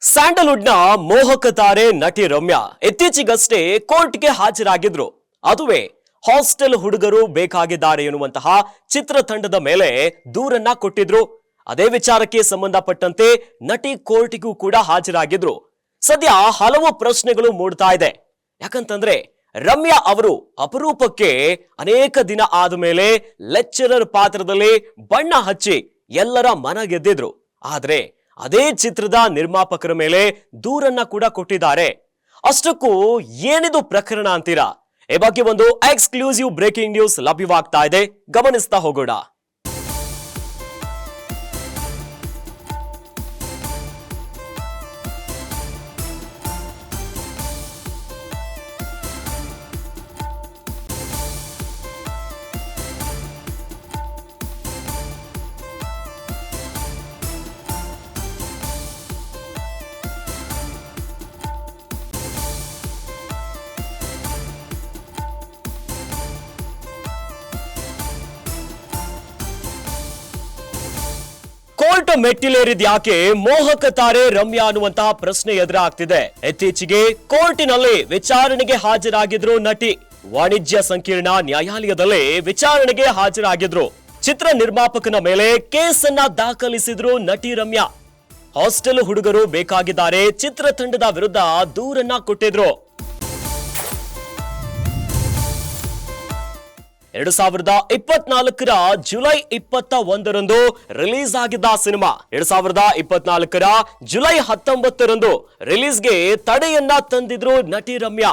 ಸ್ಯಾಂಡಲ್ವುಡ್ನ ಮೋಹಕ ತಾರೆ ನಟಿ ರಮ್ಯಾ ಇತ್ತೀಚೆಗಷ್ಟೇ ಕೋರ್ಟ್ಗೆ ಹಾಜರಾಗಿದ್ರು. ಅದುವೇ ಹಾಸ್ಟೆಲ್ ಹುಡುಗರು ಬೇಕಾಗಿದ್ದಾರೆ ಎನ್ನುವಂತಹ ಚಿತ್ರತಂಡದ ಮೇಲೆ ದೂರನ್ನ ಕೊಟ್ಟಿದ್ರು. ಅದೇ ವಿಚಾರಕ್ಕೆ ಸಂಬಂಧಪಟ್ಟಂತೆ ನಟಿ ಕೋರ್ಟ್ಗೂ ಕೂಡ ಹಾಜರಾಗಿದ್ರು. ಸದ್ಯ ಹಲವು ಪ್ರಶ್ನೆಗಳು ಮೂಡ್ತಾ ಇದೆ. ಯಾಕಂತಂದ್ರೆ ರಮ್ಯಾ ಅವರು ಅಪರೂಪಕ್ಕೆ ಅನೇಕ ದಿನ ಆದ ಮೇಲೆ ಲೆಕ್ಚರರ್ ಪಾತ್ರದಲ್ಲಿ ಬಣ್ಣ ಹಚ್ಚಿ ಎಲ್ಲರ ಮನ ಗೆದ್ದಿದ್ರು. ಆದ್ರೆ ಅದೇ ಚಿತ್ರದ ನಿರ್ಮಾಪಕರ ಮೇಲೆ ದೂರನ್ನ ಕೂಡ ಕೊಟ್ಟಿದ್ದಾರೆ. ಅಷ್ಟಕ್ಕೂ ಏನಿದು ಪ್ರಕರಣ ಅಂತೀರಾ? ಈ ಬಗ್ಗೆ ಒಂದು ಎಕ್ಸ್ಕ್ಲೂಸಿವ್ ಬ್ರೇಕಿಂಗ್ ನ್ಯೂಸ್ ಲಭ್ಯವಾಗ್ತಾ ಇದೆ, ಗಮನಿಸ್ತಾ ಹೋಗೋಣ. ಕೋರ್ಟ್ ಮೆಟ್ಟಿಲೇರಿದ್ಯಾಕೆ ಮೋಹಕ ತಾರೆ ರಮ್ಯಾ ಅನ್ನುವಂತಹ ಪ್ರಶ್ನೆ ಎದುರಾಗ್ತಿದೆ. ಇತ್ತೀಚೆಗೆ ಕೋರ್ಟಿನಲ್ಲಿ ವಿಚಾರಣೆಗೆ ಹಾಜರಾಗಿದ್ರು ನಟಿ. ವಾಣಿಜ್ಯ ಸಂಕೀರ್ಣ ನ್ಯಾಯಾಲಯದಲ್ಲಿ ವಿಚಾರಣೆಗೆ ಹಾಜರಾಗಿದ್ರು. ಚಿತ್ರ ನಿರ್ಮಾಪಕನ ಮೇಲೆ ಕೇಸನ್ನ ದಾಖಲಿಸಿದ್ರು ನಟಿ ರಮ್ಯಾ. ಹಾಸ್ಟೆಲ್ ಹುಡುಗರು ಬೇಕಾಗಿದ್ದಾರೆ ಚಿತ್ರತಂಡದ ವಿರುದ್ಧ ದೂರನ್ನ ಕೊಟ್ಟಿದ್ರು. 2024ರ ಜುಲೈ 21ರಂದು ರಿಲೀಸ್ ಆಗಿದ್ದ ಸಿನಿಮಾ 2024ರ ಜುಲೈ 19ರಂದು ರಿಲೀಸ್ಗೆ ತಡೆಯನ್ನ ತಂದಿದ್ರು ನಟಿ ರಮ್ಯಾ.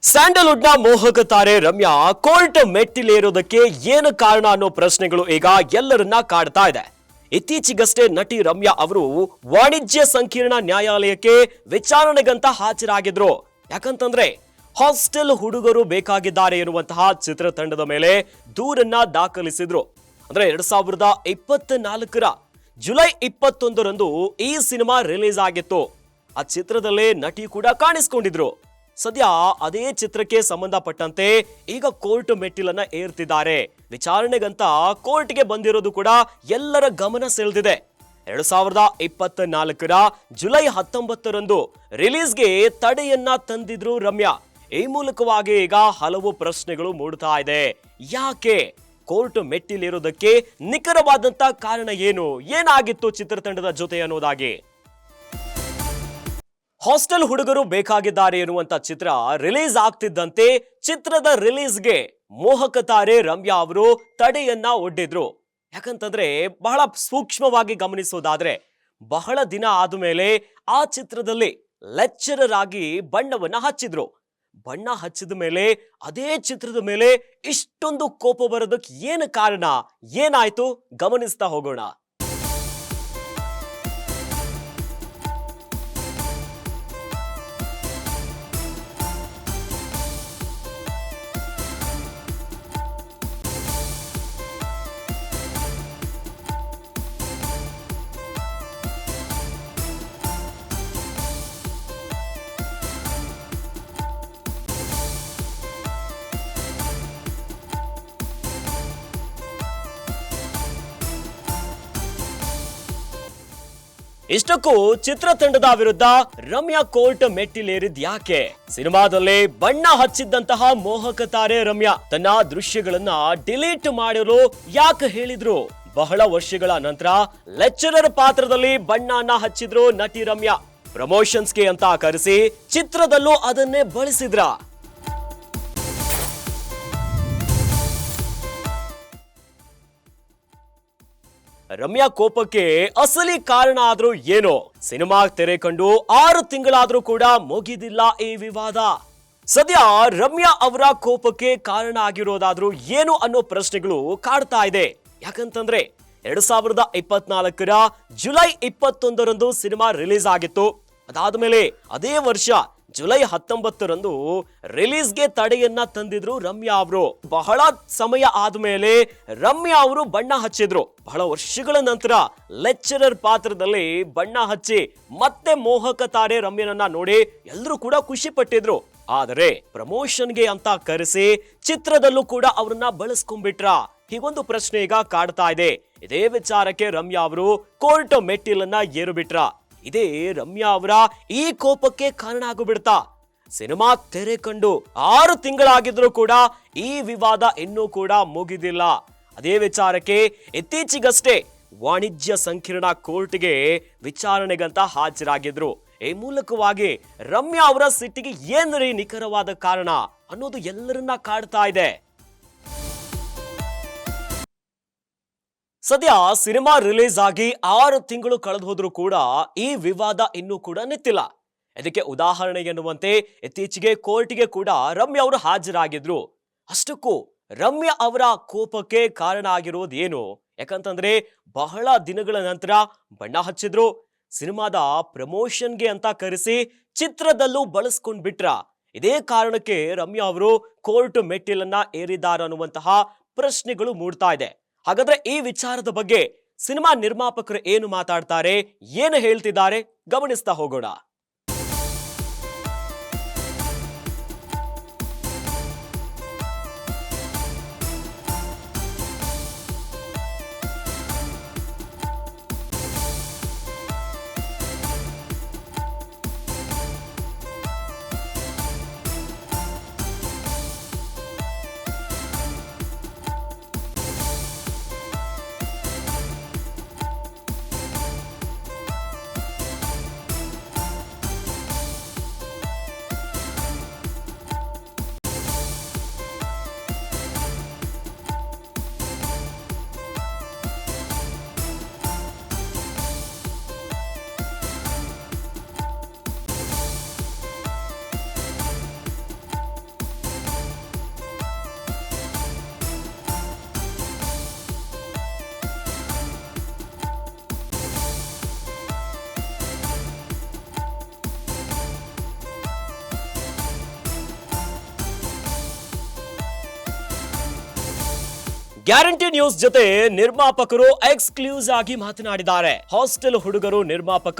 ಸ್ಯಾಂಡಲ್ವುಡ್ನ ಮೋಹಕ ತಾರೆ ರಮ್ಯಾ ಕೋರ್ಟ್ ಮೆಟ್ಟಿಲೇರೋದಕ್ಕೆ ಏನು ಕಾರಣ ಅನ್ನೋ ಪ್ರಶ್ನೆಗಳು ಈಗ ಎಲ್ಲರನ್ನ ಕಾಡ್ತಾ ಇದೆ. ಇತ್ತೀಚೆಗಷ್ಟೇ ನಟಿ ರಮ್ಯಾ ಅವರು ವಾಣಿಜ್ಯ ಸಂಕೀರ್ಣ ನ್ಯಾಯಾಲಯಕ್ಕೆ ವಿಚಾರಣೆಗಂತ ಹಾಜರಾಗಿದ್ರು. ಯಾಕಂತಂದ್ರೆ ಹಾಸ್ಟೆಲ್ ಹುಡುಗರು ಬೇಕಾಗಿದ್ದಾರೆ ಎನ್ನುವಂತಹ ಚಿತ್ರತಂಡದ ಮೇಲೆ ದೂರನ್ನ ದಾಖಲಿಸಿದ್ರು. ಅಂದ್ರೆ 2024ರ ಜುಲೈ 21ರಂದು ಈ ಸಿನಿಮಾ ರಿಲೀಸ್ ಆಗಿತ್ತು. ಆ ಚಿತ್ರದಲ್ಲೇ ನಟಿ ಕೂಡ ಕಾಣಿಸ್ಕೊಂಡಿದ್ರು. ಸದ್ಯ ಅದೇ ಚಿತ್ರಕ್ಕೆ ಸಂಬಂಧಪಟ್ಟಂತೆ ಈಗ ಕೋರ್ಟ್ ಮೆಟ್ಟಿಲನ್ನ ಏರ್ತಿದ್ದಾರೆ. ವಿಚಾರಣೆಗಂತ ಕೋರ್ಟ್ಗೆ ಬಂದಿರೋದು ಕೂಡ ಎಲ್ಲರ ಗಮನ ಸೆಳೆದಿದೆ. 2024ರ ಜುಲೈ 19ರಂದು ರಿಲೀಸ್ಗೆ ತಡೆಯನ್ನ ತಂದಿದ್ರು ರಮ್ಯಾ. ಈ ಮೂಲಕವಾಗಿ ಈಗ ಹಲವು ಪ್ರಶ್ನೆಗಳು ಮೂಡ್ತಾ ಇದೆ. ಯಾಕೆ ಕೋರ್ಟ್ ಮೆಟ್ಟಿಲಿರೋದಕ್ಕೆ ನಿಖರವಾದಂತ ಕಾರಣ ಏನು, ಏನಾಗಿತ್ತು ಚಿತ್ರತಂಡದ ಜೊತೆ ಅನ್ನೋದಾಗಿ. ಹಾಸ್ಟೆಲ್ ಹುಡುಗರು ಬೇಕಾಗಿದ್ದಾರೆ ಎನ್ನುವಂತ ಚಿತ್ರ ರಿಲೀಸ್ ಆಗ್ತಿದ್ದಂತೆ ಚಿತ್ರದ ರಿಲೀಸ್ಗೆ ಮೋಹಕ ತಾರೆ ರಮ್ಯಾ ಅವರು ತಡೆಯನ್ನ ಒಡ್ಡಿದ್ರು. ಯಾಕಂತಂದ್ರೆ ಬಹಳ ಸೂಕ್ಷ್ಮವಾಗಿ ಗಮನಿಸೋದಾದ್ರೆ ಬಹಳ ದಿನ ಆದ್ಮೇಲೆ ಆ ಚಿತ್ರದಲ್ಲಿ ಲೆಕ್ಚರರ್ ಆಗಿ ಬಣ್ಣವನ್ನ ಹಚ್ಚಿದ್ರು. ಬಣ್ಣ ಹಚ್ಚಿದ ಮೇಲೆ ಅದೇ ಚಿತ್ರದ ಮೇಲೆ ಇಷ್ಟೊಂದು ಕೋಪ ಬರೋದಕ್ಕೆ ಏನು ಕಾರಣ, ಏನಾಯ್ತು, ಗಮನಿಸ್ತಾ ಹೋಗೋಣ. ಇಷ್ಟಕ್ಕೂ ಚಿತ್ರತಂಡದ ವಿರುದ್ಧ ರಮ್ಯಾ ಕೋರ್ಟ್ ಮೆಟ್ಟಿಲೇರಿದ್ ಯಾಕೆ? ಸಿನಿಮಾದಲ್ಲಿ ಬಣ್ಣ ಹಚ್ಚಿದ್ದಂತಹ ಮೋಹಕ ತಾರೆ ರಮ್ಯಾ ತನ್ನ ದೃಶ್ಯಗಳನ್ನ ಡಿಲೀಟ್ ಮಾಡಿರೋ ಯಾಕೆ ಹೇಳಿದ್ರು? ಬಹಳ ವರ್ಷಗಳ ನಂತರ ಲೆಕ್ಚರರ್ ಪಾತ್ರದಲ್ಲಿ ಬಣ್ಣನ ಹಚ್ಚಿದ್ರು ನಟಿ ರಮ್ಯಾ. ಪ್ರಮೋಷನ್ಸ್ಗೆ ಅಂತ ಕರೆಸಿ ಚಿತ್ರದಲ್ಲೂ ಅದನ್ನೇ ಬಳಸಿದ್ರ. ರಮ್ಯಾ ಕೋಪಕ್ಕೆ ಅಸಲಿ ಕಾರಣ ಆದ್ರೂ ಏನೋ? ಸಿನಿಮಾ ತೆರೆ ಕಂಡು 6 ತಿಂಗಳಾದ್ರೂ ಕೂಡ ಮುಗಿದಿಲ್ಲ ಈ ವಿವಾದ. ಸದ್ಯ ರಮ್ಯಾ ಅವರ ಕೋಪಕ್ಕೆ ಕಾರಣ ಆಗಿರೋದಾದ್ರೂ ಏನು ಅನ್ನೋ ಪ್ರಶ್ನೆಗಳು ಕಾಡ್ತಾ ಇದೆ. ಯಾಕಂತಂದ್ರೆ 2024ರ ಜುಲೈ 21ರಂದು ಸಿನಿಮಾ ರಿಲೀಸ್ ಆಗಿತ್ತು. ಅದಾದ್ಮೇಲೆ ಅದೇ ವರ್ಷ ಜುಲೈ 19ರಂದು ರಿಲೀಸ್ಗೆ ತಡೆಯನ್ನ ತಂದಿದ್ರು ರಮ್ಯಾ ಅವರು. ಬಹಳ ಸಮಯ ಆದ್ಮೇಲೆ ರಮ್ಯಾ ಅವರು ಬಣ್ಣ ಹಚ್ಚಿದ್ರು. ಬಹಳ ವರ್ಷಗಳ ನಂತರ ಲೆಕ್ಚರರ್ ಪಾತ್ರದಲ್ಲಿ ಬಣ್ಣ ಹಚ್ಚಿ ಮತ್ತೆ ಮೋಹಕ ತಾರೆ ರಮ್ಯನನ್ನ ನೋಡಿ ಎಲ್ಲರೂ ಕೂಡ ಖುಷಿ ಪಟ್ಟಿದ್ರು. ಆದರೆ ಪ್ರಮೋಷನ್ಗೆ ಅಂತ ಕರೆಸಿ ಚಿತ್ರದಲ್ಲೂ ಕೂಡ ಅವ್ರನ್ನ ಬಳಸ್ಕೊಂಡ್ಬಿಟ್ರ. ಹೀಗೊಂದು ಪ್ರಶ್ನೆ ಈಗ ಕಾಡ್ತಾ ಇದೆ. ಇದೇ ವಿಚಾರಕ್ಕೆ ರಮ್ಯಾ ಅವರು ಕೋರ್ಟ್ ಮೆಟ್ಟಿಲನ್ನ ಏರು ಬಿಟ್ರ. ಇದೇ ರಮ್ಯಾ ಅವರ ಈ ಕೋಪಕ್ಕೆ ಕಾರಣ ಆಗಿಬಿಡ್ತಾ. ಸಿನಿಮಾ ತೆರೆ ಕಂಡು 6 ತಿಂಗಳಾಗಿದ್ರು ಕೂಡ ಈ ವಿವಾದ ಇನ್ನೂ ಕೂಡ ಮುಗಿದಿಲ್ಲ. ಅದೇ ವಿಚಾರಕ್ಕೆ ಇತ್ತೀಚೆಗಷ್ಟೇ ವಾಣಿಜ್ಯ ಸಂಕೀರ್ಣ ಕೋರ್ಟ್ಗೆ ವಿಚಾರಣೆಗಂತ ಹಾಜರಾಗಿದ್ರು. ಈ ಮೂಲಕವಾಗಿ ರಮ್ಯಾ ಅವರ ಸಿಟ್ಟಿಗೆ ಏನ್ರಿ ನಿಖರವಾದ ಕಾರಣ ಅನ್ನೋದು ಎಲ್ಲರನ್ನ ಕಾಡ್ತಾ ಇದೆ. ಸದ್ಯ ಸಿನಿಮಾ ರಿಲೀಸ್ ಆಗಿ 6 ತಿಂಗಳು ಕಳೆದು ಹೋದ್ರೂ ಕೂಡ ಈ ವಿವಾದ ಇನ್ನೂ ಕೂಡ ನಿಂತಿಲ್ಲ. ಇದಕ್ಕೆ ಉದಾಹರಣೆ ಎನ್ನುವಂತೆ ಇತ್ತೀಚೆಗೆ ಕೋರ್ಟ್ಗೆ ಕೂಡ ರಮ್ಯಾ ಅವರು ಹಾಜರಾಗಿದ್ರು. ಅಷ್ಟಕ್ಕೂ ರಮ್ಯಾ ಅವರ ಕೋಪಕ್ಕೆ ಕಾರಣ ಆಗಿರೋದು ಏನು? ಯಾಕಂತಂದ್ರೆ ಬಹಳ ದಿನಗಳ ನಂತರ ಬಣ್ಣ ಹಚ್ಚಿದ್ರು. ಸಿನಿಮಾದ ಪ್ರಮೋಷನ್ಗೆ ಅಂತ ಕರೆಸಿ ಚಿತ್ರದಲ್ಲೂ ಬಳಸ್ಕೊಂಡ್ ಬಿಟ್ರ. ಇದೇ ಕಾರಣಕ್ಕೆ ರಮ್ಯಾ ಅವರು ಕೋರ್ಟ್ ಮೆಟ್ಟಿಲನ್ನ ಏರಿದ್ದಾರೆ ಅನ್ನುವಂತಹ ಪ್ರಶ್ನೆಗಳು ಮೂಡ್ತಾ ಇದೆ. ಹಾಗಾದ್ರೆ ಈ ವಿಚಾರದ ಬಗ್ಗೆ ಸಿನಿಮಾ ನಿರ್ಮಾಪಕರು ಏನು ಮಾತಾಡ್ತಾರೆ, ಏನು ಹೇಳ್ತಿದ್ದಾರೆ ಗಮನಿಸ್ತಾ ಹೋಗೋಣ. ಗ್ಯಾರಂಟಿ ನ್ಯೂಸ್ ಜೊತೆ ನಿರ್ಮಾಪಕರು ಎಕ್ಸ್ಕ್ಲೂಸಿವ್ ಆಗಿ ಮಾತನಾಡಿದ್ದಾರೆ. ಹಾಸ್ಟೆಲ್ ಹುಡುಗರು ನಿರ್ಮಾಪಕ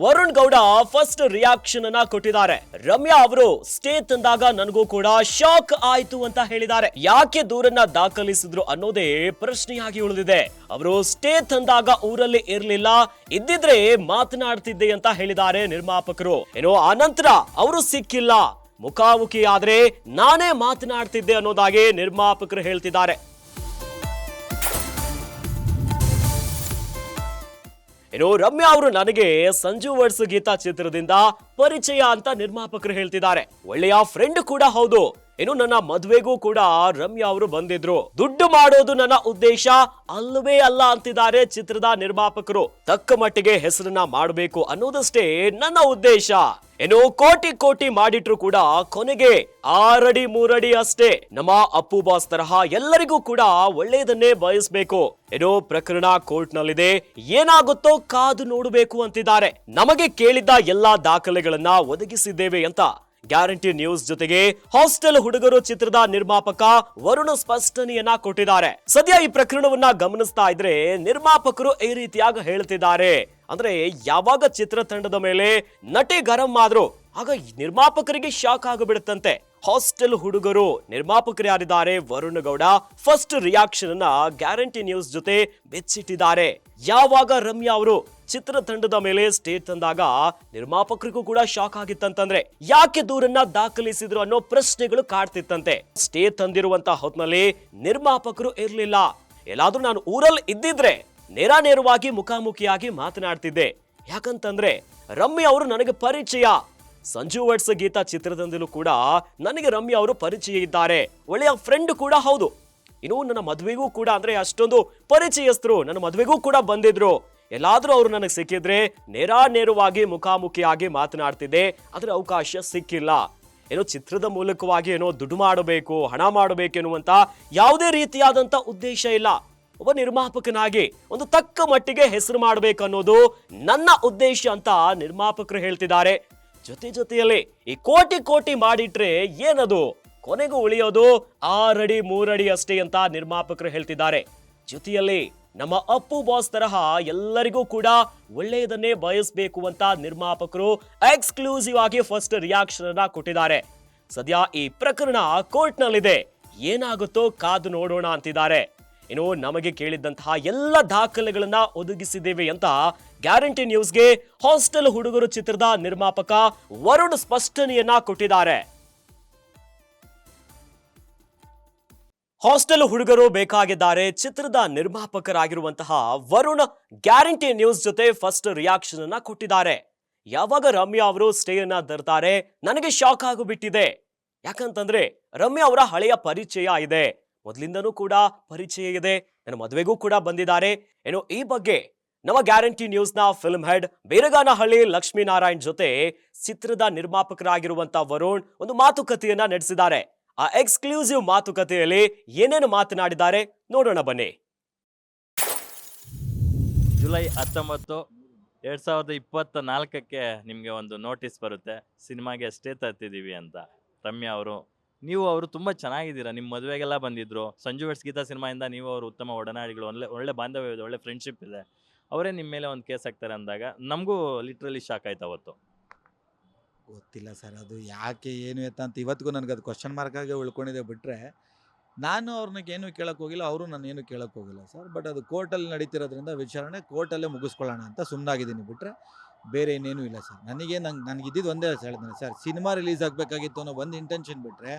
ವರುಣ್ ಗೌಡ ಫಸ್ಟ್ ರಿಯಾಕ್ಷನ್ ಅನ್ನ ಕೊಟ್ಟಿದ್ದಾರೆ. ರಮ್ಯಾ ಅವರು ಸ್ಟೇ ತಂದಾಗ ನನಗೂ ಕೂಡ ಶಾಕ್ ಆಯ್ತು ಅಂತ ಹೇಳಿದ್ದಾರೆ. ಯಾಕೆ ದೂರನ್ನ ದಾಖಲಿಸಿದ್ರು ಅನ್ನೋದೇ ಪ್ರಶ್ನೆಯಾಗಿ ಉಳಿದಿದೆ. ಅವರು ಸ್ಟೇ ತಂದಾಗ ಊರಲ್ಲಿ ಇರ್ಲಿಲ್ಲ, ಇದ್ದಿದ್ರೆ ಮಾತನಾಡ್ತಿದ್ದೆ ಅಂತ ಹೇಳಿದ್ದಾರೆ ನಿರ್ಮಾಪಕರು. ಏನೋ ಆನಂತರ ಅವರು ಸಿಕ್ಕಿಲ್ಲ, ಮುಖಾಮುಖಿ ಆದ್ರೆ ನಾನೇ ಮಾತನಾಡ್ತಿದ್ದೆ ಅನ್ನೋದಾಗಿ ನಿರ್ಮಾಪಕರು ಹೇಳ್ತಿದ್ದಾರೆ. ಇನ್ನು ರಮ್ಯಾ ಅವರು ನನಗೆ ಸಂಜು ವರ್ಸ್ ಗೀತಾ ಚಿತ್ರದಿಂದ ಪರಿಚಯ ಅಂತ ನಿರ್ಮಾಪಕರು ಹೇಳ್ತಿದ್ದಾರೆ. ಒಳ್ಳೆಯ ಫ್ರೆಂಡ್ ಕೂಡ ಹೌದು. ಇನ್ನು ನನ್ನ ಮದುವೆಗೂ ಕೂಡ ರಮ್ಯಾ ಅವರು ಬಂದಿದ್ರು. ದುಡ್ಡು ಮಾಡೋದು ನನ್ನ ಉದ್ದೇಶ ಅಲ್ಲವೇ ಅಲ್ಲ ಅಂತಿದ್ದಾರೆ ಚಿತ್ರದ ನಿರ್ಮಾಪಕರು. ತಕ್ಕ ಮಟ್ಟಿಗೆ ಹೆಸರನ್ನ ಮಾಡಬೇಕು ಅನ್ನೋದಷ್ಟೇ ನನ್ನ ಉದ್ದೇಶ. ಏನು ಕೋಟಿ ಕೋಟಿ ಮಾಡಿಟ್ರು ಕೂಡ ಕೊನೆಗೆ 6 ಅಡಿ 3 ಅಡಿ ಅಷ್ಟೇ. ನಮ್ಮ ಅಪ್ಪು ಬಾಸ್ ತರಹ ಎಲ್ಲರಿಗೂ ಕೂಡ ಒಳ್ಳೆಯದನ್ನೇ ಬಯಸ್ಬೇಕು. ಏನೋ ಪ್ರಕರಣ ಕೋರ್ಟ್ ನಲ್ಲಿದೆ, ಏನಾಗುತ್ತೋ ಕಾದು ನೋಡಬೇಕು ಅಂತಿದ್ದಾರೆ. ನಮಗೆ ಕೇಳಿದ್ದ ಎಲ್ಲಾ ದಾಖಲೆಗಳನ್ನ ಒದಗಿಸಿದ್ದೇವೆ ಅಂತ ಗ್ಯಾರಂಟಿ ನ್ಯೂಸ್ ಜೊತೆಗೆ ಹಾಸ್ಟೆಲ್ ಹುಡುಗರು ಚಿತ್ರದ ನಿರ್ಮಾಪಕ ವರುಣ್ ಸ್ಪಷ್ಟನೆಯನ್ನ ಕೊಟ್ಟಿದ್ದಾರೆ. ಸದ್ಯ ಈ ಪ್ರಕರಣವನ್ನ ಗಮನಿಸ್ತಾ ಇದ್ರೆ ನಿರ್ಮಾಪಕರು ಈ ರೀತಿಯಾಗಿ ಹೇಳ್ತಿದ್ದಾರೆ. ಅಂದ್ರೆ ಯಾವಾಗ ಚಿತ್ರತಂಡದ ಮೇಲೆ ನಟಿ ಗರಂ ಆದ್ರು ಆಗ ನಿರ್ಮಾಪಕರಿಗೆ ಶಾಕ್ ಆಗಿಬಿಡುತ್ತಂತೆ. ಹಾಸ್ಟೆಲ್ ಹುಡುಗರು ನಿರ್ಮಾಪಕರು ಯಾರಿದ್ದಾರೆ ವರುಣ್ ಗೌಡ ಫಸ್ಟ್ ರಿಯಾಕ್ಷನ್ ಅನ್ನ ಗ್ಯಾರಂಟಿ ನ್ಯೂಸ್ ಜೊತೆ ಬೆಚ್ಚಿಟ್ಟಿದ್ದಾರೆ. ಯಾವಾಗ ರಮ್ಯಾ ಅವರು ಚಿತ್ರತಂಡದ ಮೇಲೆ ಸ್ಟೇ ತಂದಾಗ ನಿರ್ಮಾಪಕರಿಗೂ ಕೂಡ ಶಾಕ್ ಆಗಿತ್ತಂತಂದ್ರೆ ಯಾಕೆ ದೂರನ್ನ ದಾಖಲಿಸಿದ್ರು ಅನ್ನೋ ಪ್ರಶ್ನೆಗಳು ಕಾಡ್ತಿತ್ತಂತೆ. ಸ್ಟೇ ತಂದಿರುವಂತ ಹೊತ್ನಲ್ಲಿ ನಿರ್ಮಾಪಕರು ಇರ್ಲಿಲ್ಲ. ಎಲ್ಲಾದ್ರೂ ನಾನು ಊರಲ್ಲಿ ಇದ್ದಿದ್ರೆ ನೇರವಾಗಿ ಮುಖಾಮುಖಿಯಾಗಿ ಮಾತನಾಡ್ತಿದ್ದೆ. ಯಾಕಂತಂದ್ರೆ ರಮ್ಯಾ ಅವರು ನನಗೆ ಪರಿಚಯ. ಸಂಜು ವರ್ಸ್ ಗೀತಾ ಚಿತ್ರದಿಂದಲೂ ಕೂಡ ನನಗೆ ರಮ್ಯಾ ಅವರು ಪರಿಚಯ ಇದ್ದಾರೆ. ಒಳ್ಳೆಯ ಫ್ರೆಂಡ್ ಕೂಡ ಹೌದು. ಇನ್ನು ನನ್ನ ಮದುವೆಗೂ ಕೂಡ ಅಂದ್ರೆ ಅಷ್ಟೊಂದು ಪರಿಚಯಸ್ಥರು ನನ್ನ ಮದುವೆಗೂ ಕೂಡ ಬಂದಿದ್ರು. ಎಲ್ಲಾದ್ರೂ ಅವರು ನನಗೆ ಸಿಕ್ಕಿದ್ರೆ ನೇರವಾಗಿ ಮುಖಾಮುಖಿಯಾಗಿ ಮಾತನಾಡ್ತಿದ್ದೆ. ಅದರ ಅವಕಾಶ ಸಿಕ್ಕಿಲ್ಲ. ಏನೋ ಚಿತ್ರದ ಮೂಲಕವಾಗಿ ಏನೋ ದುಡ್ಡು ಮಾಡಬೇಕು, ಹಣ ಮಾಡಬೇಕು ಎನ್ನುವಂತ ಯಾವುದೇ ರೀತಿಯಾದಂತ ಉದ್ದೇಶ ಇಲ್ಲ. ಒಬ್ಬ ನಿರ್ಮಾಪಕನಾಗಿ ಒಂದು ತಕ್ಕ ಮಟ್ಟಿಗೆ ಹೆಸರು ಮಾಡಬೇಕು ಅನ್ನೋದು ನನ್ನ ಉದ್ದೇಶ ಅಂತ ನಿರ್ಮಾಪಕರು ಹೇಳ್ತಿದ್ದಾರೆ. ಜೊತೆಯಲ್ಲಿ ಈ ಕೋಟಿ ಕೋಟಿ ಮಾಡಿಟ್ರೆ ಏನದು, ಕೊನೆಗೂ ಉಳಿಯೋದು 6 ಅಡಿ 3 ಅಡಿ ಅಷ್ಟೇ ಅಂತ ನಿರ್ಮಾಪಕರು ಹೇಳ್ತಿದ್ದಾರೆ. ಜೊತೆಯಲ್ಲಿ ನಮ್ಮ ಅಪ್ಪು ಬಾಸ್ ತರಹ ಎಲ್ಲರಿಗೂ ಕೂಡ ಒಳ್ಳೆಯದನ್ನೇ ಬಯಸಬೇಕು ಅಂತ ನಿರ್ಮಾಪಕರು ಎಕ್ಸ್ಕ್ಲೂಸಿವ್ ಆಗಿ ಫಸ್ಟ್ ರಿಯಾಕ್ಷನ್ ಅನ್ನ ಕೊಟ್ಟಿದ್ದಾರೆ. ಸದ್ಯ ಈ ಪ್ರಕರಣ ಕೋರ್ಟ್ ನಲ್ಲಿದೆ, ಏನಾಗುತ್ತೋ ಕಾದು ನೋಡೋಣ ಅಂತಿದ್ದಾರೆ. ಇನ್ನು ನಮಗೆ ಕೇಳಿದ್ದಂತಹ ಎಲ್ಲ ದಾಖಲೆಗಳನ್ನ ಒದಗಿಸಿದ್ದೇವೆ ಅಂತ ಗ್ಯಾರಂಟಿ ನ್ಯೂಸ್ಗೆ ಹಾಸ್ಟೆಲ್ ಹುಡುಗರು ಚಿತ್ರದ ನಿರ್ಮಾಪಕ ವರುಣ್ ಸ್ಪಷ್ಟನೆಯನ್ನ ಕೊಟ್ಟಿದ್ದಾರೆ. ಹಾಸ್ಟೆಲ್ ಹುಡುಗರು ಬೇಕಾಗಿದ್ದಾರೆ ಚಿತ್ರದ ನಿರ್ಮಾಪಕರಾಗಿರುವಂತಹ ವರುಣ್ ಗ್ಯಾರಂಟಿ ನ್ಯೂಸ್ ಜೊತೆ ಫಸ್ಟ್ ರಿಯಾಕ್ಷನ್ ಅನ್ನ ಕೊಟ್ಟಿದ್ದಾರೆ. ಯಾವಾಗ ರಮ್ಯಾ ಅವರು ಸ್ಟೇ ಅನ್ನ ತರ್ತಾರೆ ನನಗೆ ಶಾಕ್ ಆಗಿಬಿಟ್ಟಿದೆ. ಯಾಕಂತಂದ್ರೆ ರಮ್ಯಾ ಅವರ ಹಳೆಯ ಪರಿಚಯ ಇದೆ, ಮೊದಲಿಂದನೂ ಕೂಡ ಪರಿಚಯ ಇದೆ, ನನ್ನ ಮದುವೆಗೂ ಕೂಡ ಬಂದಿದ್ದಾರೆ. ಏನೋ ಈ ಬಗ್ಗೆ ನಮ್ಮ ಗ್ಯಾರಂಟಿ ನ್ಯೂಸ್ ನ ಫಿಲ್ಮ್ ಹೆಡ್ ಬೇರಗಾನಹಳ್ಳಿ ಲಕ್ಷ್ಮೀನಾರಾಯಣ್ ಜೊತೆ ಚಿತ್ರದ ನಿರ್ಮಾಪಕರಾಗಿರುವಂತಹ ವರುಣ್ ಒಂದು ಮಾತುಕತೆಯನ್ನ ನಡೆಸಿದ್ದಾರೆ. ಆ ಎಕ್ಸ್ಕ್ಲೂಸಿವ್ ಮಾತುಕತೆಯಲ್ಲಿ ಏನೇನು ಮಾತನಾಡಿದ್ದಾರೆ ನೋಡೋಣ ಬನ್ನಿ. ಜುಲೈ 19, 2024ಕ್ಕೆ ನಿಮಗೆ ಒಂದು ನೋಟಿಸ್ ಬರುತ್ತೆ, ಸಿನಿಮಾಗೆ ಅಷ್ಟೇ ತರ್ತಿದ್ದೀವಿ ಅಂತ. ರಮ್ಯಾ ಅವರು ತುಂಬ ಚೆನ್ನಾಗಿದ್ದೀರಾ, ನಿಮ್ಮ ಮದುವೆಗೆಲ್ಲ ಬಂದಿದ್ರು. ಸಂಜು ವೆಟ್ಸ್ ಗೀತಾ ಸಿನಿಮಾಯಿಂದ ನೀವು ಅವರು ಉತ್ತಮ ಒಡನಾಡಿಗಳು, ಒಳ್ಳೆ ಬಾಂಧವ್ಯ ಇದೆ, ಒಳ್ಳೆ ಫ್ರೆಂಡ್ಶಿಪ್ ಇದೆ. ಅವರೇ ನಿಮ್ಮ ಮೇಲೆ ಒಂದು ಕೇಸ್ ಹಾಕ್ತಾರೆ ಅಂದಾಗ ನಮಗೂ ಲಿಟ್ರಲಿ ಶಾಕ್ ಆಯ್ತು ಅವತ್ತು. ಗೊತ್ತಿಲ್ಲ ಸರ್, ಅದು ಯಾಕೆ ಏನು ಎತ್ತ ಅಂತ ಇವತ್ತಿಗೂ ನನಗೆ ಅದು ಕ್ವಶನ್ ಮಾರ್ಕಾಗೆ ಉಳ್ಕೊಂಡಿದೆ. ಬಿಟ್ಟರೆ ನಾನು ಅವ್ರನ್ನಕ್ಕೇನು ಕೇಳೋಕ್ಕೆ ಹೋಗಿಲ್ಲ, ಅವರು ನಾನೇನು ಕೇಳೋಕ್ಕೆ ಹೋಗಿಲ್ಲ ಸರ್. ಬಟ್ ಅದು ಕೋರ್ಟಲ್ಲಿ ನಡೀತಿರೋದ್ರಿಂದ ವಿಚಾರಣೆ ಕೋರ್ಟಲ್ಲೇ ಮುಗಿಸ್ಕೊಳ್ಳೋಣ ಅಂತ ಸುಮ್ಮನಾಗಿದ್ದೀನಿ. ಬಿಟ್ಟರೆ ಬೇರೆ ಇನ್ನೇನೂ ಇಲ್ಲ ಸರ್. ನನಗೆ ಇದ್ದಿದ್ದು ಒಂದೇ ಹೇಳಿದ್ದೇನೆ ಸರ್, ಸಿನಿಮಾ ರಿಲೀಸ್ ಆಗಬೇಕಾಗಿತ್ತು ಅನ್ನೋ ಒಂದು ಇಂಟೆನ್ಷನ್. ಬಿಟ್ಟರೆ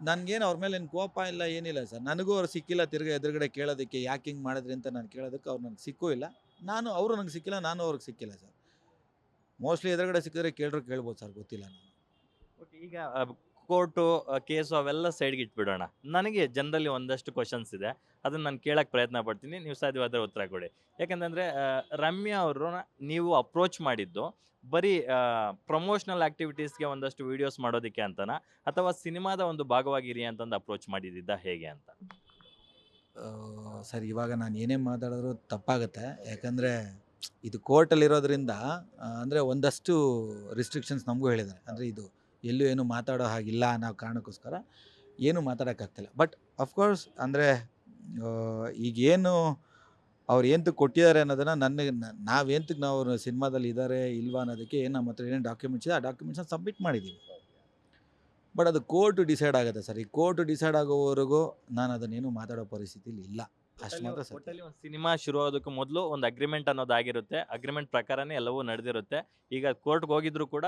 ನನಗೇನು ಅವ್ರ ಮೇಲೆ ಏನು ಕೋಪ ಇಲ್ಲ, ಏನಿಲ್ಲ ಸರ್. ನನಗೂ ಅವ್ರು ಸಿಕ್ಕಿಲ್ಲ ತಿರ್ಗಿ ಎದುರುಗಡೆ ಕೇಳೋದಕ್ಕೆ, ಯಾಕೆ ಹಿಂಗೆ ಮಾಡಿದ್ರಿ ಅಂತ ನಾನು ಕೇಳೋದಕ್ಕೆ ಅವ್ರು ನನಗೆ ಸಿಕ್ಕೂ ಇಲ್ಲ, ಅವರು ನನಗೆ ಸಿಕ್ಕಿಲ್ಲ, ನಾನು ಅವ್ರಿಗೆ ಸಿಕ್ಕಿಲ್ಲ ಸರ್. ಮೋಸ್ಟ್ಲಿ ಎದುರುಗಡೆ ಸಿಕ್ಕಿದ್ರೆ ಕೇಳ್ಬೋದು ಸರ್, ಗೊತ್ತಿಲ್ಲ. ನಾನು ಓಕೆ, ಈಗ ಕೋರ್ಟು ಕೇಸು ಅವೆಲ್ಲ ಸೈಡ್ಗೆ ಇಟ್ಬಿಡೋಣ. ನನಗೆ ಜನರಲಿ ಒಂದಷ್ಟು ಕ್ವಶನ್ಸ್ ಇದೆ, ಅದನ್ನು ನಾನು ಕೇಳೋಕ್ಕೆ ಪ್ರಯತ್ನ ಪಡ್ತೀನಿ, ನೀವು ಸಾಧ್ಯವಾದರೆ ಉತ್ತರ ಕೊಡಿ. ಯಾಕಂತಂದರೆ ರಮ್ಯಾ ಅವ್ರನ್ನ ನೀವು ಅಪ್ರೋಚ್ ಮಾಡಿದ್ದು ಬರೀ ಪ್ರಮೋಷನಲ್ ಆ್ಯಕ್ಟಿವಿಟೀಸ್ಗೆ ಒಂದಷ್ಟು ವೀಡಿಯೋಸ್ ಮಾಡೋದಕ್ಕೆ ಅಂತನಾ, ಅಥವಾ ಸಿನಿಮಾದ ಒಂದು ಭಾಗವಾಗಿರಿ ಅಂತಂದು ಅಪ್ರೋಚ್ ಮಾಡಿದ್ದ ಹೇಗೆ ಅಂತ? ಸರ್, ಇವಾಗ ನಾನು ಏನೇ ಮಾತಾಡಿದ್ರು ತಪ್ಪಾಗುತ್ತೆ. ಯಾಕಂದರೆ ಇದು ಕೋರ್ಟಲ್ಲಿರೋದ್ರಿಂದ ಅಂದರೆ ಒಂದಷ್ಟು ರಿಸ್ಟ್ರಿಕ್ಷನ್ಸ್ ನಮಗೂ ಹೇಳಿದ್ದಾರೆ. ಅಂದರೆ ಇದು ಎಲ್ಲೂ ಏನು ಮಾತಾಡೋ ಹಾಗಿಲ್ಲ ಅನ್ನೋ ಕಾರಣಕ್ಕೋಸ್ಕರ ಏನು ಮಾತಾಡೋಕ್ಕಾಗ್ತಿಲ್ಲ. ಬಟ್ ಅಫ್ಕೋರ್ಸ್ ಅಂದರೆ ಈಗೇನು ಅವ್ರು ಏಂತಕ್ಕೆ ಕೊಟ್ಟಿದ್ದಾರೆ ಅನ್ನೋದನ್ನು ನಾವು ಸಿನಿಮಾದಲ್ಲಿ ಇದ್ದಾರೆ ಇಲ್ವಾ ಅನ್ನೋದಕ್ಕೆ ನಮ್ಮ ಹತ್ರ ಏನೇನು ಡಾಕ್ಯುಮೆಂಟ್ಸ್ ಇದೆ ಆ ಡಾಕ್ಯುಮೆಂಟ್ಸ್ನ ಸಬ್ಮಿಟ್ ಮಾಡಿದ್ದೀವಿ. ಬಟ್ ಅದು ಕೋರ್ಟ್ ಡಿಸೈಡ್ ಆಗುತ್ತೆ ಸರ್. ಈ ಕೋರ್ಟ್ ಡಿಸೈಡ್ ಆಗೋವರೆಗೂ ನಾನು ಅದನ್ನೇನು ಮಾತಾಡೋ ಪರಿಸ್ಥಿತಿಲಿ ಇಲ್ಲ. ಅಷ್ಟು ಮಾತ್ರ ಸರ್. ಒಟ್ಟಲ್ಲಿ ಒಂದು ಸಿನಿಮಾ ಶುರು ಆಗೋದಕ್ಕೂ ಮೊದಲು ಒಂದು ಅಗ್ರಿಮೆಂಟ್ ಅನ್ನೋದಾಗಿರುತ್ತೆ, ಅಗ್ರಿಮೆಂಟ್ ಪ್ರಕಾರನೇ ಎಲ್ಲವೂ ನಡೆದಿರುತ್ತೆ. ಈಗ ಕೋರ್ಟ್ಗೆ ಹೋಗಿದ್ರು ಕೂಡ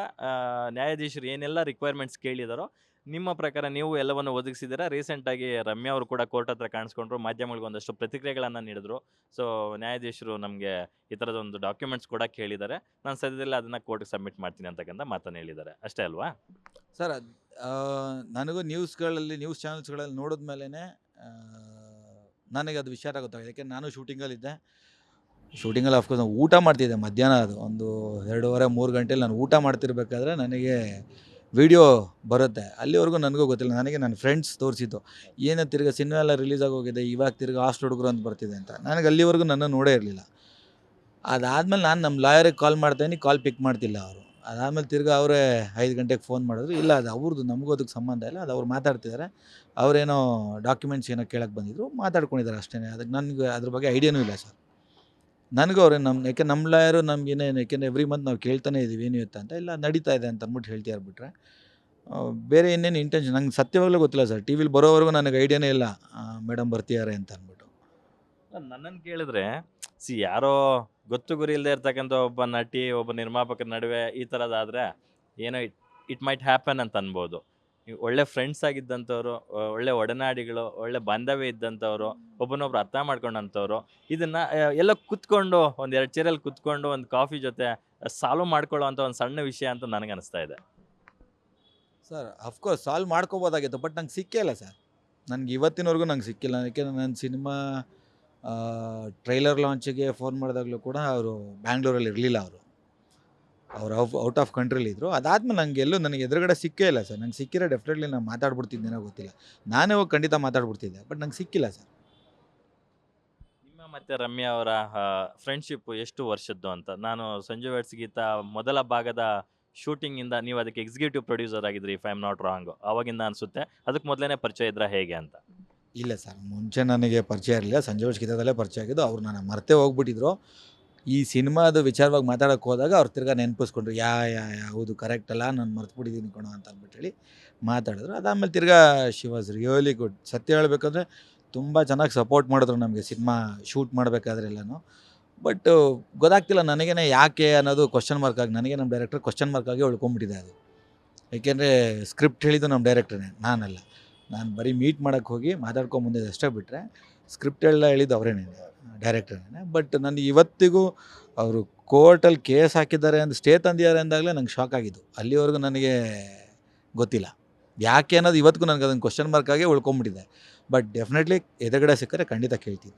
ನ್ಯಾಯಾಧೀಶರು ಏನೆಲ್ಲ ರಿಕ್ವೈರ್ಮೆಂಟ್ಸ್ ಕೇಳಿದಾರೋ ನಿಮ್ಮ ಪ್ರಕಾರ ನೀವು ಎಲ್ಲವನ್ನು ಒದಗಿಸಿದ್ದೀರಾ. ರೀಸೆಂಟಾಗಿ ರಮ್ಯಾ ಅವರು ಕೂಡ ಕೋರ್ಟ್ ಹತ್ರ ಕಾಣಿಸ್ಕೊಂಡ್ರು, ಮಾಧ್ಯಮಗಳಿಗೆ ಒಂದಷ್ಟು ಪ್ರತಿಕ್ರಿಯೆಗಳನ್ನು ನೀಡಿದ್ರು. ಸೊ ನ್ಯಾಯಾಧೀಶರು ನಮಗೆ ಈ ಥರದೊಂದು ಡಾಕ್ಯುಮೆಂಟ್ಸ್ ಕೂಡ ಕೇಳಿದ್ದಾರೆ, ನಾನು ಸದ್ಯದಲ್ಲೇ ಅದನ್ನು ಕೋರ್ಟ್ಗೆ ಸಬ್ಮಿಟ್ ಮಾಡ್ತೀನಿ ಅಂತಕ್ಕಂಥ ಮಾತನ್ನು ಹೇಳಿದ್ದಾರೆ. ಅಷ್ಟೇ ಅಲ್ವಾ ಸರ್? ನನಗೂ ನ್ಯೂಸ್ ಚಾನಲ್ಸ್ಗಳಲ್ಲಿ ನೋಡಿದ್ಮೇಲೆ ನನಗೆ ಅದು ವಿಚಾರ ಗೊತ್ತಾಗಿದೆ. ಯಾಕೆಂದ್ರೆ ನಾನು ಶೂಟಿಂಗಲ್ಲಿದ್ದೆ. ಶೂಟಿಂಗಲ್ಲಿ ಅಫ್ಕೋರ್ಸ್ ನಾನು ಊಟ ಮಾಡ್ತಿದ್ದೆ ಮಧ್ಯಾಹ್ನ. ಅದು ಒಂದು 2:30-3 ಗಂಟೆಲಿ ನಾನು ಊಟ ಮಾಡ್ತಿರ್ಬೇಕಾದ್ರೆ ನನಗೆ ವಿಡಿಯೋ ಬರುತ್ತೆ. ಅಲ್ಲಿವರೆಗೂ ನನಗೂ ಗೊತ್ತಿಲ್ಲ. ನನಗೆ ನನ್ನ ಫ್ರೆಂಡ್ಸ್ ತೋರಿಸಿದ್ದು, ಏನೋ ತಿರ್ಗಿ ಸಿನಿಮಾ ಎಲ್ಲ ರಿಲೀಸ್ ಆಗೋಗಿದೆ, ಇವಾಗ ತಿರ್ಗಿ ಹಾಸ್ಟೆಲ್ ಹುಡುಗರು ಅಂತ ಬರ್ತಿದೆ ಅಂತ. ನನಗೆ ಅಲ್ಲಿವರೆಗೂ ನನ್ನ ನೋಡೇ ಇರಲಿಲ್ಲ. ಅದಾದಮೇಲೆ ನಾನು ನಮ್ಮ ಲಾಯರಿಗೆ ಕಾಲ್ ಮಾಡ್ತಾಯಿನಿ, ಕಾಲ್ ಪಿಕ್ ಮಾಡ್ತಿಲ್ಲ ಅವರು. ಅದಾದಮೇಲೆ ತಿರ್ಗಿ ಅವರೇ 5 ಗಂಟೆಗೆ ಫೋನ್ ಮಾಡಿದ್ರು. ಇಲ್ಲ, ಅದು ಅವ್ರದ್ದು, ನಮಗೂ ಅದಕ್ಕೆ ಸಂಬಂಧ ಇಲ್ಲ, ಅದು ಅವ್ರು ಮಾತಾಡ್ತಿದ್ದಾರೆ, ಅವರೇನೋ ಡಾಕ್ಯುಮೆಂಟ್ಸ್ ಏನೋ ಕೇಳಕ್ಕೆ ಬಂದಿದ್ರು, ಮಾತಾಡ್ಕೊಂಡಿದ್ದಾರೆ ಅಷ್ಟೇ. ಅದಕ್ಕೆ ನನಗೆ ಅದ್ರ ಬಗ್ಗೆ ಐಡಿಯಾನೂ ಇಲ್ಲ ಸರ್. ನನಗೂ ಅವ್ರೇನು ಯಾಕೆ ನಮ್ಮ ಲಾಯರು ನಮಗೇನೇನು, ಯಾಕೆಂದರೆ ಎವ್ರಿ ಮಂತ್ ನಾವು ಕೇಳ್ತಾನೆ ಇದ್ದೀವಿ ಏನು ಇರುತ್ತೆ ಅಂತ. ಇಲ್ಲ, ನಡೀತಾ ಇದೆ ಅಂತ ಅಂದ್ಬಿಟ್ಟು ಹೇಳ್ತಿದ್ದಾರೆ. ಬಿಟ್ಟರೆ ಬೇರೆ ಇನ್ನೇನು ಇಂಟೆನ್ಷನ್ ನಂಗೆ ಸತ್ಯವಾಗಲೂ ಗೊತ್ತಿಲ್ಲ ಸರ್. ಟಿ ವಿಲಿ ಬರೋವರೆಗೂ ನನಗೆ ಐಡಿಯಾನೇ ಇಲ್ಲ ಮೇಡಮ್ ಬರ್ತಿದ್ದಾರೆ ಅಂತ ಅಂದ್ಬಿಟ್ಟು. ನನ್ನನ್ನು ಕೇಳಿದ್ರೆ ಯಾರೋ ಗೊತ್ತು ಗುರಿ ಇಲ್ಲದೆ ಇರ್ತಕ್ಕಂಥ ಒಬ್ಬ ನಟಿ ಒಬ್ಬ ನಿರ್ಮಾಪಕರ ನಡುವೆ ಈ ಥರದಾದರೆ ಏನೋ ಇಟ್ ಮೈಟ್ ಹ್ಯಾಪನ್ ಅಂತ ಅನ್ಬೋದು. ಒಳ್ಳೆ ಫ್ರೆಂಡ್ಸ್ ಆಗಿದ್ದಂಥವ್ರು, ಒಳ್ಳೆ ಒಡನಾಡಿಗಳು, ಒಳ್ಳೆ ಬಾಂಧವ್ಯ ಇದ್ದಂಥವ್ರು, ಒಬ್ಬನೊಬ್ರು ಅರ್ಥ ಮಾಡ್ಕೊಂಡಂಥವ್ರು ಇದನ್ನು ಎಲ್ಲ ಕುತ್ಕೊಂಡು ಒಂದು 2 ಚೇರಲ್ಲಿ ಕುತ್ಕೊಂಡು ಒಂದು ಕಾಫಿ ಜೊತೆ ಸಾಲ್ವ್ ಮಾಡ್ಕೊಳ್ಳೋ ಅಂಥ ಒಂದು ಸಣ್ಣ ವಿಷಯ ಅಂತ ನನಗೆ ಅನಿಸ್ತಾ ಇದೆ ಸರ್. ಅಫ್ಕೋರ್ಸ್ ಸಾಲ್ವ್ ಮಾಡ್ಕೋಬೋದಾಗಿತ್ತು, ಬಟ್ ನಂಗೆ ಸಿಕ್ಕೇ ಇಲ್ಲ ಸರ್. ನನಗೆ ಇವತ್ತಿನವರೆಗೂ ನಂಗೆ ಸಿಕ್ಕಿಲ್ಲ. ಯಾಕೆಂದರೆ ನನ್ನ ಸಿನಿಮಾ ಟ್ರೈಲರ್ ಲಾಂಚಿಗೆ ಫೋನ್ ಮಾಡಿದಾಗಲೂ ಕೂಡ ಅವರು ಬ್ಯಾಂಗ್ಳೂರಲ್ಲಿ ಇರಲಿಲ್ಲ. ಅವರು ಔಟ್ ಆಫ್ ಕಂಟ್ರಿಲಿ ಇದ್ದರು. ಅದಾದಮೇಲೆ ನನಗೆ ಎದುರುಗಡೆ ಸಿಕ್ಕೇ ಇಲ್ಲ ಸರ್. ನಂಗೆ ಸಿಕ್ಕಿರೋ ಡೆಫಿನೆಟ್ಲಿ ನಾನು ಮಾತಾಡ್ಬಿಡ್ತಿದ್ದೇನೋ ಗೊತ್ತಿಲ್ಲ. ನಾನೇ ಹೋಗಿ ಖಂಡಿತ ಮಾತಾಡ್ಬಿಡ್ತಿದ್ದೆ, ಬಟ್ ನಂಗೆ ಸಿಕ್ಕಿಲ್ಲ ಸರ್. ನಿಮ್ಮ ಮತ್ತು ರಮ್ಯಾ ಅವರ ಫ್ರೆಂಡ್ಶಿಪ್ ಎಷ್ಟು ವರ್ಷದ್ದು ಅಂತ? ನಾನು ಸಂಜು ವೆಟ್ಸ್ ಗೀತಾ ಮೊದಲ ಭಾಗದ ಶೂಟಿಂಗಿಂದ ನೀವು ಅದಕ್ಕೆ ಎಕ್ಸಿಕ್ಯೂಟಿವ್ ಪ್ರೊಡ್ಯೂಸರ್ ಆಗಿದ್ರಿ, if I am not wrong, ಆವಾಗಿಂದ ಅನಿಸುತ್ತೆ. ಅದಕ್ಕೆ ಮೊದಲೇ ಪರಿಚಯ ಇದ್ರಾ ಹೇಗೆ ಅಂತ? ಇಲ್ಲ ಸರ್, ಮುಂಚೆ ನನಗೆ ಪರಿಚಯ ಇರಲಿಲ್ಲ. ಸಂಜು ವೆಟ್ಸ್ ಗೀತಾದಲ್ಲೇ ಪರಿಚಯ ಆಗಿದ್ದು. ಅವ್ರು ನಾನು ಮರ್ತೇ ಹೋಗ್ಬಿಟ್ಟಿದ್ರು. ಈ ಸಿನಿಮಾದ ವಿಚಾರವಾಗಿ ಮಾತಾಡೋಕ್ಕೆ ಹೋದಾಗ ಅವ್ರು ತಿರ್ಗಾ ನೆನಪಿಸ್ಕೊಂಡ್ರು. ಹೌದು, ಕರೆಕ್ಟ್ ಅಲ್ಲ, ನಾನು ಮರ್ತುಬಿಟ್ಟಿದ್ದೀನಿ ಕಣೋ ಅಂತ ಅಂದ್ಬಿಟ್ಟು ಮಾತಾಡಿದ್ರು. ಅದಾದಮೇಲೆ ತಿರ್ಗಾ ಶಿ ವಾಸ್ ರಿಯಲಿ ಗುಡ್. ಸತ್ಯ ಹೇಳಬೇಕಂದ್ರೆ ತುಂಬ ಚೆನ್ನಾಗಿ ಸಪೋರ್ಟ್ ಮಾಡಿದ್ರು ನಮಗೆ ಸಿನಿಮಾ ಶೂಟ್ ಮಾಡಬೇಕಾದ್ರೆಲ್ಲನೂ. ಬಟ್ ಗೊತ್ತಾಗ್ತಿಲ್ಲ ನನಗೇನೆ ಯಾಕೆ ಅನ್ನೋದು ಕ್ವಶನ್ ಮಾರ್ಕ್ ಆಗಿ, ನನಗೆ ನಮ್ಮ ಡೈರೆಕ್ಟರ್ ಕ್ವಶನ್ ಮಾರ್ಕ್ ಆಗಿ ಉಳ್ಕೊಂಬಿಟ್ಟಿದೆ ಅದು. ಏಕೆಂದರೆ ಸ್ಕ್ರಿಪ್ಟ್ ಹೇಳಿದ್ದು ನಮ್ಮ ಡೈರೆಕ್ಟ್ರೇ, ನಾನಲ್ಲ. ನಾನು ಬರೀ ಮೀಟ್ ಮಾಡೋಕ್ಕೆ ಹೋಗಿ ಮಾತಾಡ್ಕೊಂಬಂದಿದ್ದು ಅಷ್ಟೇ ಬಿಟ್ಟರೆ ಸ್ಕ್ರಿಪ್ಟ್ ಎಲ್ಲ ಹೇಳಿದ್ದು ಅವರೇನೆ, ಡೈರೆಕ್ಟ್ರೇನೆ. ಬಟ್ ನನಗೆ ಇವತ್ತಿಗೂ ಅವರು ಕೋರ್ಟಲ್ಲಿ ಕೇಸ್ ಹಾಕಿದ್ದಾರೆ ಅಂತ ಸ್ಟೇ ತಂದಿದ್ದಾರೆ ಅಂದಾಗಲೇ ನಂಗೆ ಶಾಕ್ ಆಗಿದ್ದು. ಅಲ್ಲಿವರೆಗೂ ನನಗೆ ಗೊತ್ತಿಲ್ಲ ಯಾಕೆ ಅನ್ನೋದು. ಇವತ್ತಿಗೂ ನನಗೆ ಅದನ್ನು ಕ್ವಶನ್ ಮಾರ್ಕ್ ಆಗಿ ಉಳ್ಕೊಂಬಿಟ್ಟಿದೆ. ಬಟ್ ಡೆಫಿನೆಟ್ಲಿ ಎದುರುಗಡೆ ಸಿಕ್ಕರೆ ಖಂಡಿತ ಕೇಳ್ತೀನಿ.